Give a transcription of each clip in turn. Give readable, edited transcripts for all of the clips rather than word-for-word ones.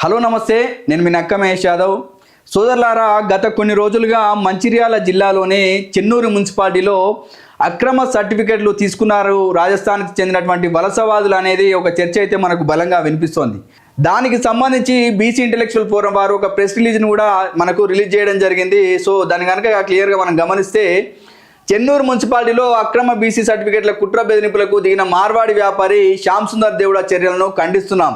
Hello నమస్తే, నేను మీ నక్క మహేష్ యాదవ్. సోదరులారా, గత కొన్ని రోజులుగా మంచిర్యాల జిల్లాలోని చెన్నూరు మున్సిపాలిటీలో అక్రమ సర్టిఫికెట్లు తీసుకున్నారు రాజస్థాన్కి చెందినటువంటి వలసవాదులు అనేది ఒక చర్చ అయితే మనకు బలంగా వినిపిస్తోంది. దానికి సంబంధించి బీసీ ఇంటెలెక్చువల్ ఫోరం వారు ఒక ప్రెస్ రిలీజ్ను కూడా మనకు రిలీజ్ చేయడం జరిగింది. సో దాని కనుక క్లియర్గా మనం గమనిస్తే, చెన్నూరు మున్సిపాలిటీలో అక్రమ బీసీ సర్టిఫికెట్ల కుట్ర బెదిరింపులకు దిగిన మార్వాడి వ్యాపారి శ్యామ్ సుందర్ దేవుడ చర్యలను ఖండిస్తున్నాం.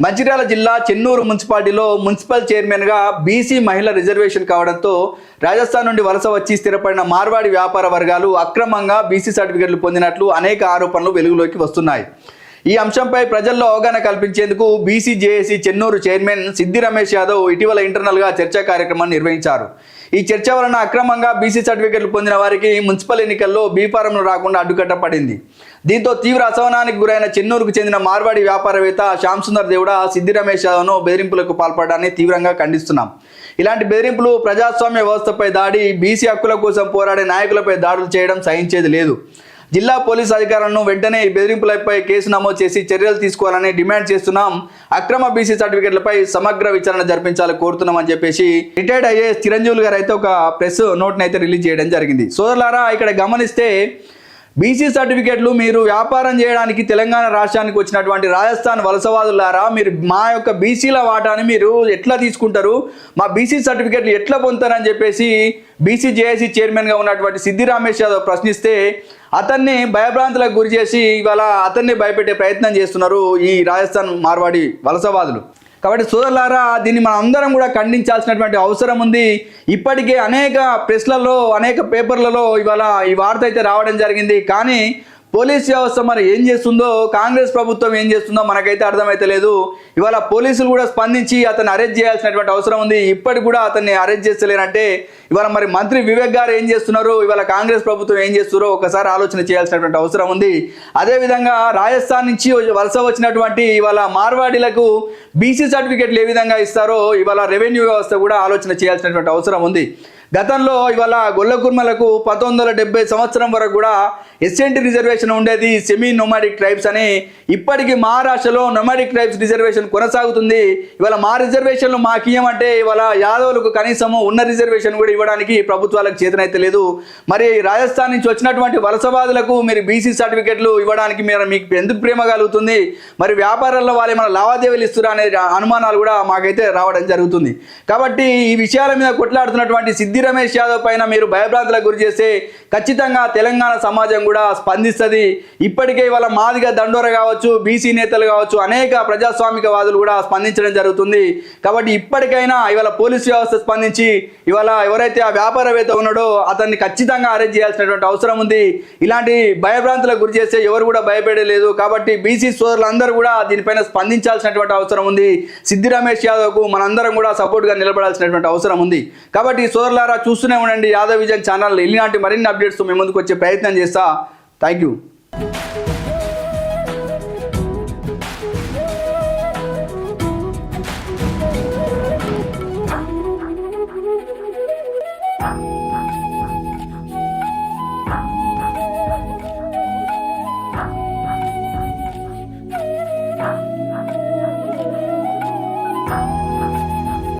మంచిర్యాల జిల్లా చెన్నూరు మున్సిపాలిటీలో మున్సిపల్ చైర్మన్గా బీసీ మహిళ రిజర్వేషన్ కావడంతో రాజస్థాన్ నుండి వలస వచ్చి స్థిరపడిన మార్వాడి వ్యాపార వర్గాలు అక్రమంగా బీసీ సర్టిఫికెట్లు పొందినట్లు అనేక ఆరోపణలు వెలుగులోకి వస్తున్నాయి. ఈ అంశంపై ప్రజల్లో అవగాహన కల్పించేందుకు బీసీ జేఏసీ చెన్నూరు చైర్మన్ సిద్ది రమేష్ యాదవ్ ఇటీవల ఇంటర్నల్గా చర్చా కార్యక్రమాన్ని నిర్వహించారు. ఈ చర్చ వలన అక్రమంగా బీసీ సర్టిఫికెట్లు పొందిన వారికి మున్సిపల్ ఎన్నికల్లో బీఫారంలు రాకుండా అడ్డుకట్ట పడింది. దీంతో తీవ్ర అసహనానికి గురైన చెన్నూరుకు చెందిన మార్వాడి వ్యాపారవేత్త శ్యామ్ సుందర్ దేవుడ సిద్ది రమేష్ యాదవ్ను బెదిరింపులకు పాల్పడడాన్ని తీవ్రంగా ఖండిస్తున్నాం. ఇలాంటి బెదిరింపులు ప్రజాస్వామ్య వ్యవస్థపై దాడి, బీసీ హక్కుల కోసం పోరాడే నాయకులపై దాడులు చేయడం సహించేది లేదు. జిల్లా పోలీసు అధికారులను వెంటనే ఈ బెదిరింపులపై కేసు నమోదు చేసి చర్యలు తీసుకోవాలని డిమాండ్ చేస్తున్నాం. అక్రమ బీసీ సర్టిఫికెట్లపై సమగ్ర విచారణ జరిపించాలని కోరుతున్నామని చెప్పేసి రిటైర్డ్ ఐఏఎస్ చిరంజీవులు గారు అయితే ఒక ప్రెస్ నోట్ని అయితే రిలీజ్ చేయడం జరిగింది. సోదరులారా, ఇక్కడ గమనిస్తే బీసీ సర్టిఫికెట్లు మీరు వ్యాపారం చేయడానికి తెలంగాణ రాష్ట్రానికి వచ్చినటువంటి రాజస్థాన్ వలసవాదులారా, మీరు మా యొక్క బీసీల వాటాని మీరు ఎట్లా తీసుకుంటారు, మా బీసీ సర్టిఫికెట్లు ఎట్లా పొందుతారని చెప్పేసి బీసీ జేఏసీ చైర్మన్గా ఉన్నటువంటి సిద్ది రమేష్ యాదవ్ ప్రశ్నిస్తే అతన్ని భయభ్రాంతులకు గురి చేసి ఇవాళ అతన్ని భయపెట్టే ప్రయత్నం చేస్తున్నారు ఈ రాజస్థాన్ మార్వాడి వలసవాదులు. కాబట్టి సోదరులారా, దీన్ని మనం అందరం కూడా ఖండించాల్సినటువంటి అవసరం ఉంది. ఇప్పటికే అనేక ప్రెస్లలో, అనేక పేపర్లలో ఇవాళ ఈ వార్త అయితే రావడం జరిగింది. కానీ పోలీస్ వ్యవస్థ మరి ఏం చేస్తుందో, కాంగ్రెస్ ప్రభుత్వం ఏం చేస్తుందో మనకైతే అర్థమైతే లేదు. ఇవాళ పోలీసులు కూడా స్పందించి అతన్ని అరెస్ట్ చేయాల్సినటువంటి అవసరం ఉంది. ఇప్పటికి కూడా అతన్ని అరెస్ట్ చేస్తలేరంటే ఇవాళ మరి మంత్రి వివేక్ గారు ఏం చేస్తున్నారు, ఇవాళ కాంగ్రెస్ ప్రభుత్వం ఏం చేస్తున్నారో ఒకసారి ఆలోచన చేయాల్సినటువంటి అవసరం ఉంది. అదేవిధంగా రాజస్థాన్ నుంచి వలస వచ్చినటువంటి ఇవాళ మార్వాడీలకు బీసీ సర్టిఫికెట్లు ఏ విధంగా ఇస్తారో ఇవాళ రెవెన్యూ వ్యవస్థ కూడా ఆలోచన చేయాల్సినటువంటి అవసరం ఉంది. గతంలో ఇవాళ గొల్లకుర్మలకు 1970 సంవత్సరం వరకు కూడా ఎస్ఎన్టీ రిజర్వేషన్ ఉండేది, సెమీ నొమాడిక్ ట్రైబ్స్ అని. ఇప్పటికీ మహారాష్ట్రలో నొమాడిక్ ట్రైబ్స్ రిజర్వేషన్ కొనసాగుతుంది. ఇవాళ మా రిజర్వేషన్లు మాకు ఇవ్వమంటే ఇవాళ యాదవులకు కనీసము ఉన్న రిజర్వేషన్ కూడా ఇవ్వడానికి ప్రభుత్వాలకు చేతనైతే లేదు. మరి రాజస్థాన్ నుంచి వచ్చినటువంటి వలసవాదులకు మీరు బీసీ సర్టిఫికెట్లు ఇవ్వడానికి మీకు ఎందుకు ప్రేమ కలుగుతుంది? మరి వ్యాపారాల్లో వాళ్ళు మన లావాదేవీలు ఇస్తురా అనే అనుమానాలు కూడా మాకైతే రావడం జరుగుతుంది. కాబట్టి ఈ విషయాల మీద కొట్లాడుతున్నటువంటి సిద్ది రమేష్ యాదవ్ పైన మీరు భయభ్రాంతులకు గురి చేస్తే ఖచ్చితంగా తెలంగాణ సమాజం కూడా స్పందిస్తుంది. ఇప్పటికే ఇవాళ మాదిగ దండోర కావచ్చు, బీసీ నేతలు కావచ్చు, అనేక ప్రజాస్వామికవాదులు కూడా స్పందించడం జరుగుతుంది. కాబట్టి ఇప్పటికైనా ఇవాళ పోలీసు వ్యవస్థ స్పందించి ఇవాళ ఎవరైతే ఆ వ్యాపారవేత్త ఉన్నాడో అతన్ని ఖచ్చితంగా అరెస్ట్ చేయాల్సినటువంటి అవసరం ఉంది. ఇలాంటి భయభ్రాంతులకు గురి చేస్తే ఎవరు కూడా భయపడలేదు. కాబట్టి బీసీ సోదరులందరూ కూడా దీనిపైన స్పందించాల్సినటువంటి అవసరం ఉంది. సిద్ది రమేష్ యాదవ్కు మనందరం కూడా సపోర్ట్గా నిలబడాల్సినటువంటి అవసరం ఉంది. కాబట్టి సోదరులారా, చూస్తూనే ఉండండి యాదవ్ విజన్ ఛానల్. ఇలాంటి మరిన్ని అప్డేట్స్ మీ ముందుకు వచ్చే ప్రయత్నం చేస్తా. Thank you.